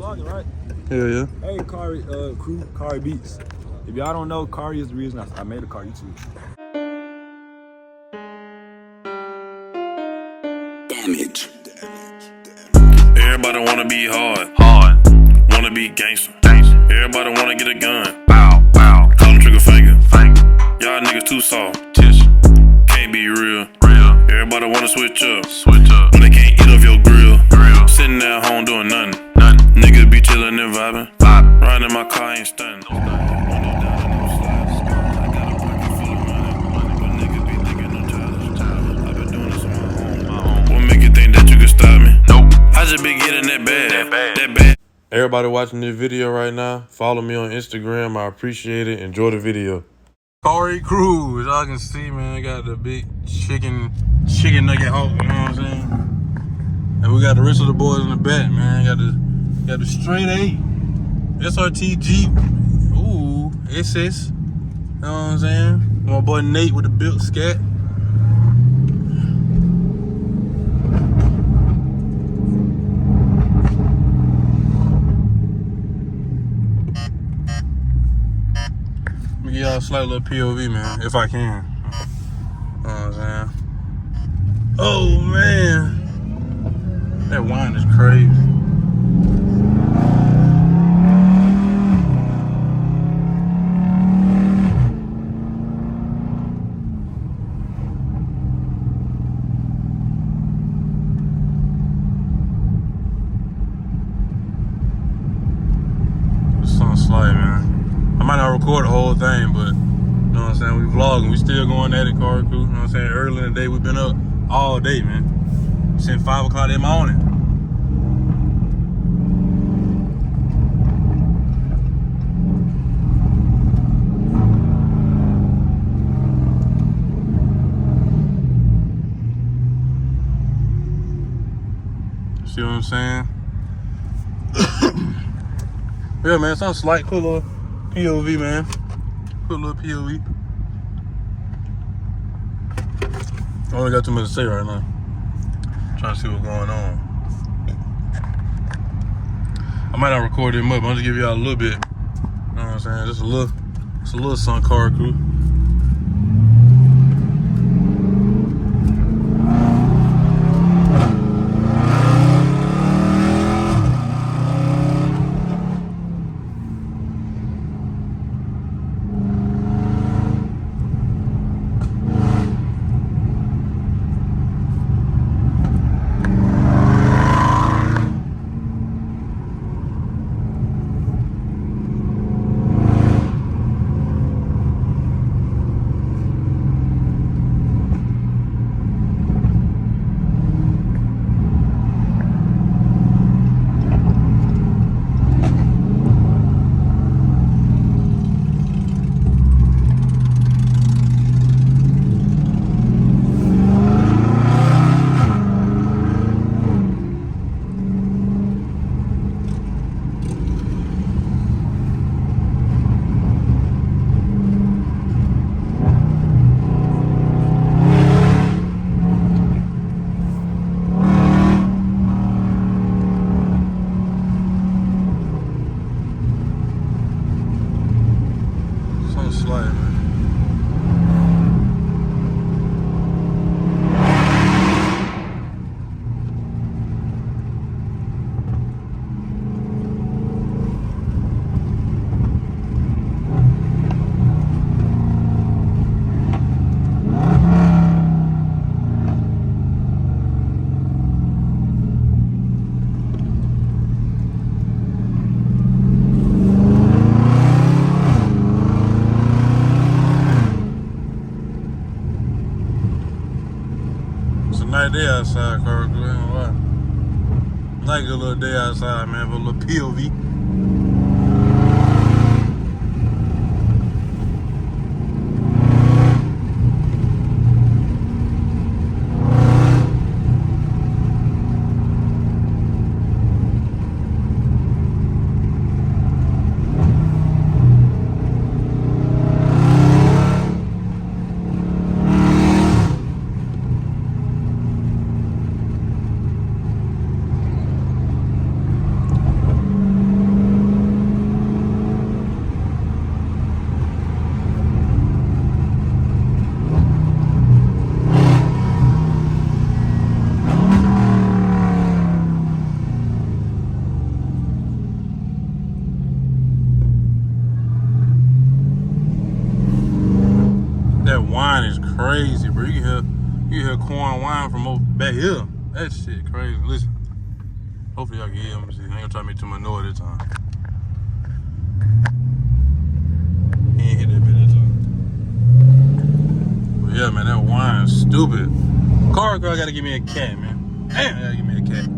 vlogging, right? Hell yeah. Hey, Cari, crew, Cari Beats. If y'all don't know, Cari is the reason I made a Cari YouTube. Damage. Everybody wanna be hard, wanna be gangster. Everybody wanna get a gun, call them trigger finger. Y'all niggas too soft, can't be real. Everybody wanna switch up, when they can't eat off your grill. Sitting at home doing nothing. Niggas be chillin' and vibing. Riding in my car ain't stunning. What make you think that you can stop me? Nope. I just been getting that bad. Everybody watching this video right now, follow me on Instagram. I appreciate it. Enjoy the video. Cari crew, as y'all can see, man, I got the big chicken nugget hawk, you know what I'm saying? And we got the rest of the boys in the back, man. Got the straight A, SRT Jeep, ooh, SS, you know what I'm saying? My boy Nate with the built scat. Let me give y'all a slight little POV, man, if I can. You know what I'm saying? Oh, man. That Whine is crazy. It's on slide, man. I might not record the whole thing, but you know what I'm saying? We vlogging, we still going at it, Cari crew. You know what I'm saying? Early in the day, we've been up all day, man. Since 5 o'clock in the morning. See what I'm saying? Yeah, man, some slight cool little POV, man. Cool little POV. I only got too much to say right now. Trying to see what's going on. I might not record it much, but I'll just give y'all a little bit. You know what I'm saying? Just a little something, Cari crew. Nice day outside, Cari crew. Ain't gonna lie. Like a little day outside, man, for a little POV. crazy, bro. You can hear corn whine from over back here. That shit crazy. Listen. Hopefully y'all can hear him. I ain't gonna try to make too much noise this time. He ain't hit that bit this time. But yeah, man, that whine's stupid. Car girl gotta give me a cat, man. Damn, gotta give me a cat.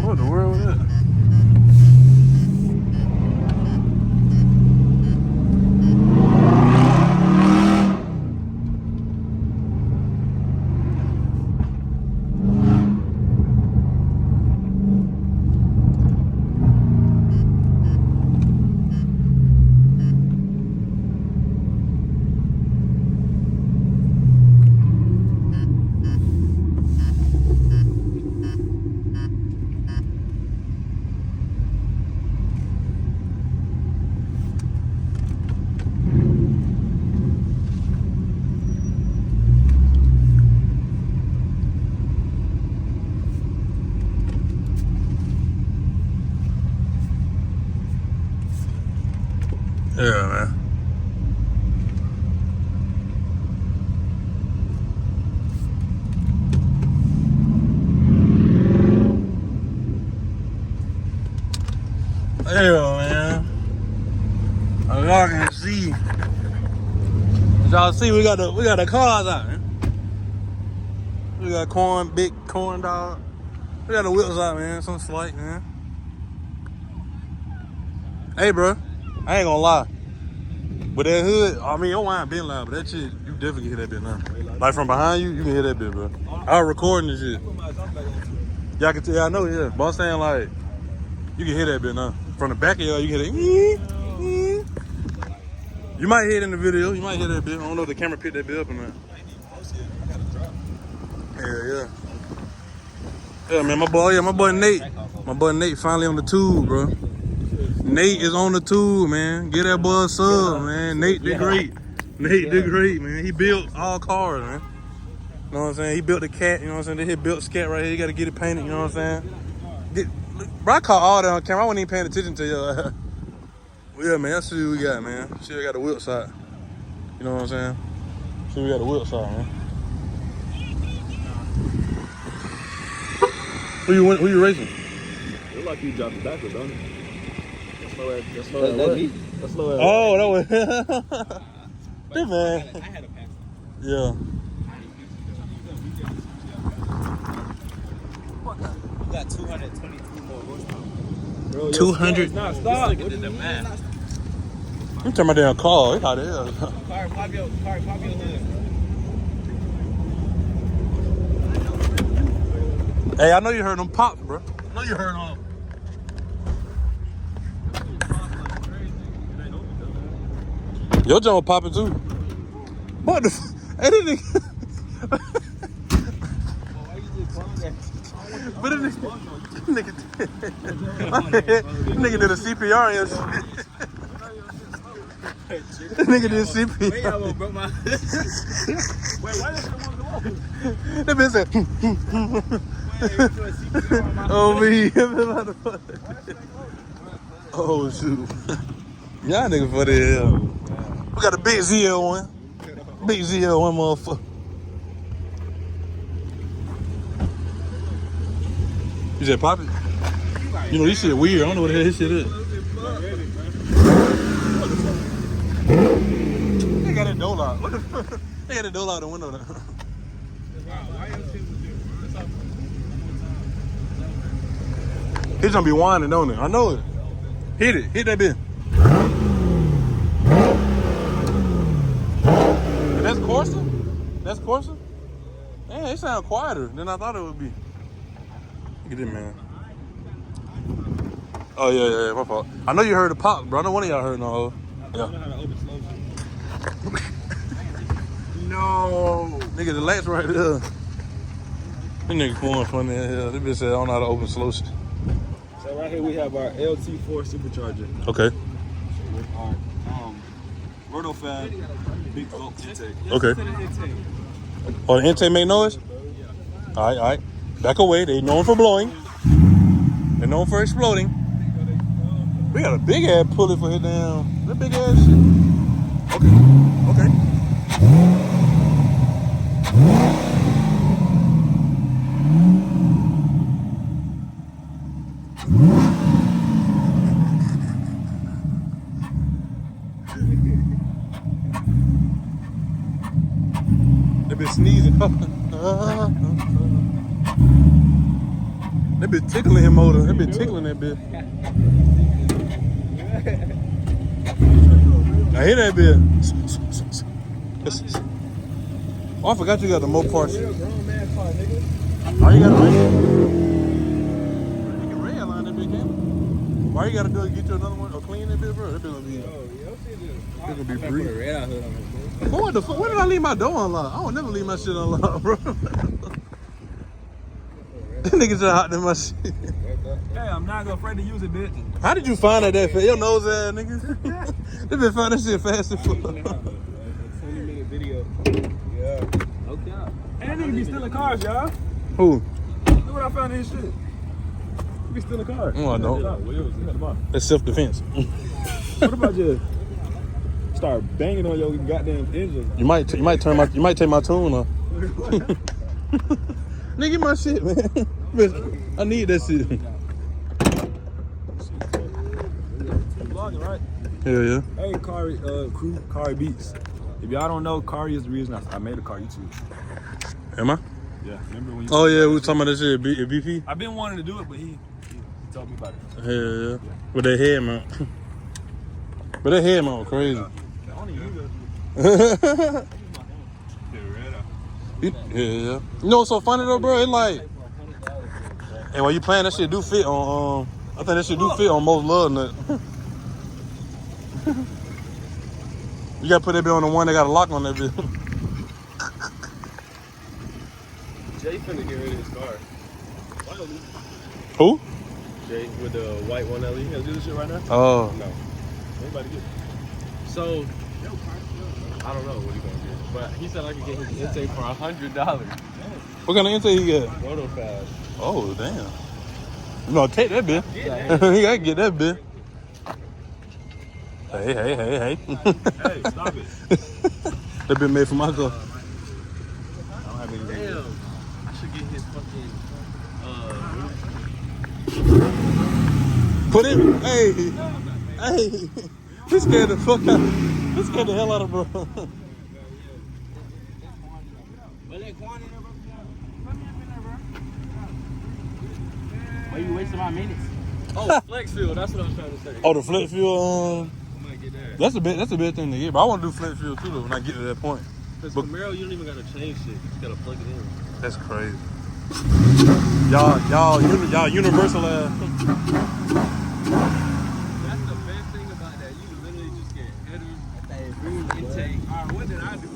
What the world was that? Yeah, man. Yeah, man. As y'all can see, we got the cars out, man. We got big corn dog. We got the wheels out, man. Some slight, man. Hey, bro. I ain't gonna lie. But that hood, I mean, your wine been loud, but that shit, you definitely can hear that bit now. Like from behind you, you can hear that bit, bro. I was recording this shit. Y'all can tell, yeah, I know, yeah. But I'm saying, like, you can hear that bit now. From the back of y'all, you can hear that. You might hear it in the video. You might hear that bit. I don't know if the camera picked that bit up or not. Yeah. Yeah, man, my boy Nate. My boy Nate finally on the tube, bro. Nate is on the tube, man. Get that boy a sub, man. Nate did great. Nate did great, man. He built all cars, man. You know what I'm saying? He built the cat, you know what I'm saying? He built scat right here. You got to get it painted, you know what I'm saying? Bro, I caught all that on camera. I wasn't even paying attention to you. Well, yeah, man, that's what we got, man. See, we got the whip side. You know what I'm saying? See, we got the whip side, man. Who you racing? Look like you dropped backwards, don't it? That's slow as Oh, that was this man. I had a pass. Yeah. You got 222 more horsepower. 200. Stop. Look at the math. You turn my damn car. It's how the hell. Cari, pop your hood. Hey, I know you heard them pops, bro. I know you heard them. Your jump popping too. What the? Hey, this nigga. But this nigga did a CPR and shit. This nigga did CPR. Wait, I almost broke my. Wait, why did someone go off? That bitch said. Oh me. Oh shoot. Y'all nigga for the hell. We got a big ZL one. Big ZL one, motherfucker. You said pop it? You know, this shit weird. I don't know what the hell this shit is. They got that door lock. What the fuck? They got that door lock the window there. He's gonna be whining, don't it? I know it. Hit it. Hit that bit. That's Corsa? That's Corsa? Man, it sounds quieter than I thought it would be. Look at this, man. Oh, yeah, my fault. I know you heard the pop, bro. I know one of y'all heard no. Yeah. No. Nigga, the lights right there. This nigga going funny as hell. This bitch said I don't know how to open slow shit. So right here we have our LT4 supercharger Okay. with our rotofab big gulp intake. Okay. Oh, the intake make noise? All right. Back away. They known for blowing. They're known for exploding. We got a big ass pulley for it down. That big ass shit. Okay. They been sneezing. They been tickling him motor. They been tickling that bitch. I hear that bitch. Oh, I forgot you got the mo parts. Oh, you got a red line that bitch, can't it? Why you gotta do it? Get you another one or clean that bitch, bro? That bitch gonna be. It's gonna be brief. What the fuck? Where did I leave my door unlocked? I don't never leave my shit unlocked, bro. That nigga just hopped in my shit. Hey, I'm not afraid to use it, bitch. How did you find that fast? Your nose ass nigga. They been finding that shit fast as fuck. 20-minute video. Yeah. Okay. Hey, that nigga be stealing cars, y'all. Who? Look what I found in his shit. He be stealing cars. No, I don't. That's self-defense. What about just start banging on your goddamn engine? You might take my tune off. Nigga, get my shit, man. I need that shit. Vlogging, right? Hell yeah. Hey, Cari, crew, Cari Beats. If y'all don't know, Cari is the reason I made a car YouTube. Am I? Yeah, remember when you? Oh yeah, we were talking about that shit at BP. I've been wanting to do it, but he told me about it. Hell yeah. With that head mount. But that head mount was crazy. I don't even use Yeah. You know what's so funny though, bro? It's like, and when you playing that shit do fit on, I think that shit do fit on most love nut. You gotta put that bit on the one that got a lock on that bit. Jay finna get rid of his car. Who? Jay with the white 1LE. He gonna do this shit right now? Oh. No. Anybody get it? So, I don't know what he's gonna get. But he said I could get his intake for $100. What kind of intake you got? Rotofab. Oh, damn. You know, take that bit. You gotta get that bit. Hey. Hey, stop it. That bit made for my car. I don't have any. Damn. I should get his fucking, Put it. Hey. He scared the fuck out. He scared the hell out of bro. Why you wasting my minutes? oh, flex fuel. That's what I was trying to say. Oh, the flex fuel. I might get that. That's a bad thing to get, but I want to do flex fuel too though when I get to that point. Because But- Camaro, you don't even gotta change shit. You just gotta plug it in. That's crazy. Y'all universal ass. That's the best thing about that. You literally just get headers, room intake. Alright, what did I do?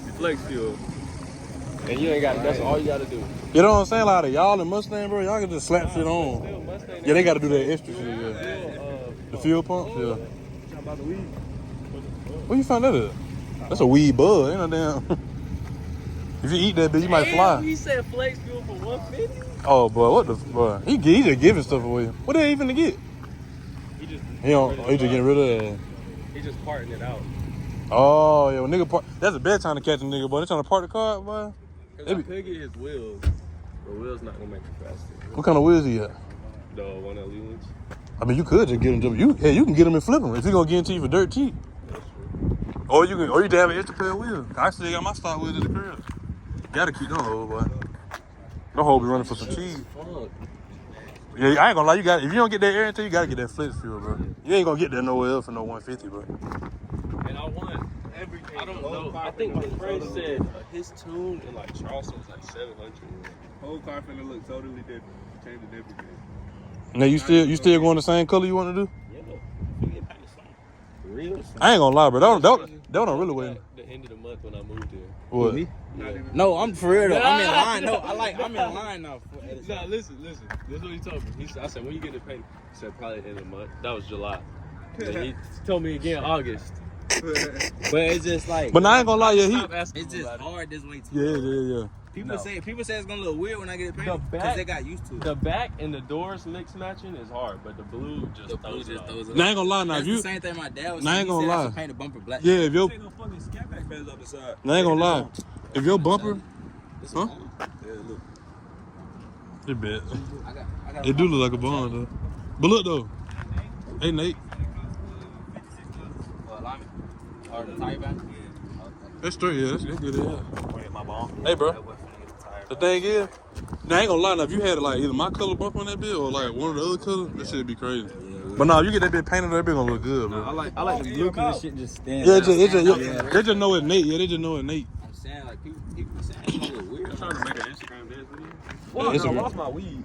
And flex fuel. And you ain't got. That's all you gotta do. You know what I'm saying? Like y'all in Mustang, bro, y'all can just slap shit on. Yeah, they got to do that extra shit. Yeah. The fuel pump. Yeah. About the weed. Where you find that at? That's a weed bud. Ain't no damn. If you eat that bitch, you might fly. He said flex fuel for $150. Oh boy, what the boy? He just giving stuff away. What they even to get? He just getting rid of that. He just parting it out. Oh yeah, when nigga park, that's a bad time to catch a nigga, boy. They trying to park the car, boy. Cause I could get his wheels. The wheels not gonna make it faster. What kind of wheels he got? The 1LE ones. I mean, you could just get them. You can get them and flip them if he gonna guarantee you for dirt cheap. Or you have an extra pair of wheels. I still got my stock wheels at the crib. Gotta keep them old, boy. Them hoes be running for some cheese. Fuck. Yeah, I ain't gonna lie. If you don't get that air until you gotta get that flex fuel, bro. You ain't gonna get that nowhere else for no 150, bro. And I want everything. I don't know. I think my friend said his tune in like Charleston was like 700. Whole car finna look totally different. Changing everything. Now you still going the same color you want to do? Yeah, we get paid the same. real? I ain't gonna lie, bro. They don't really win. The end of the month when I moved here. What? Me? Yeah. No, I'm for real though. I'm in line. No, I'm in line now. No, listen. This is what he told me. I said, when you get it paid? He said, probably the end of the month. That was July. And he told me again August. But it's just like. But I ain't gonna lie, yeah, Stop asking It's me just about it. hard this way too. yeah. People say it's gonna look weird when I get it paid The because back- they got used to it. The back and the doors mix matching is hard, but the blue just The blue throws it just off. throws it Now I off. ain't gonna lie, now That's if the you, same thing my dad was Nah, I saying. ain't He said gonna I lie. should paint the bumper black. yeah, if your, Take no fucking snapback bands up the side. I ain't gonna lie, if your bumper, huh? Yeah, look. It bet. I got It do look like a bond though. But look though, hey Nate, alignment. Or the tire band. that's straight, yeah, that's good, yeah. Wait, my bomb. Hey, bro. The thing is, now I ain't gonna lie, now if you had like either my color bumper on that bit or like one of the other colors, that shit'd be crazy. But nah, you get that bit painted, that bit gonna look good, bro. I like the blue because shit just stands. Yeah, out. they just know it's Nate. Yeah, they just know it's Nate. I'm saying like people saying it's gonna look weird. I'm trying to make an Instagram dance video. Yeah, Fuck, it's I a- lost my weed.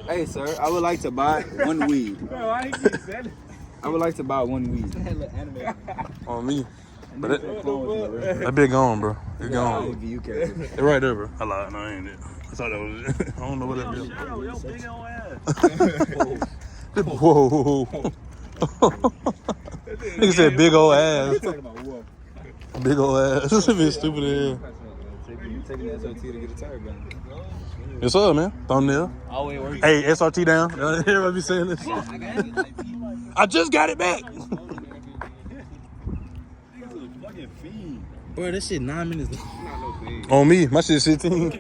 Hey sir, I would like to buy one weed. Bro, I ain't keep saying it. I would like to buy one weed. On me. But that bit gone, bro. It's gone. You character. It's right there, bro. I lied. No, I ain't it. I thought that was it. I don't know what that is. Shadow, yo, big old ass. Whoa. Nigga said big old ass. Big old ass. This is stupid as hell. Taking the SOT to get a tire band. What's up, man? Thumbnail. Always working. Hey, SRT down. Everybody be saying this. I just got it back. Fucking fiend. Bro, this shit 9 minutes. On me. My shit 16.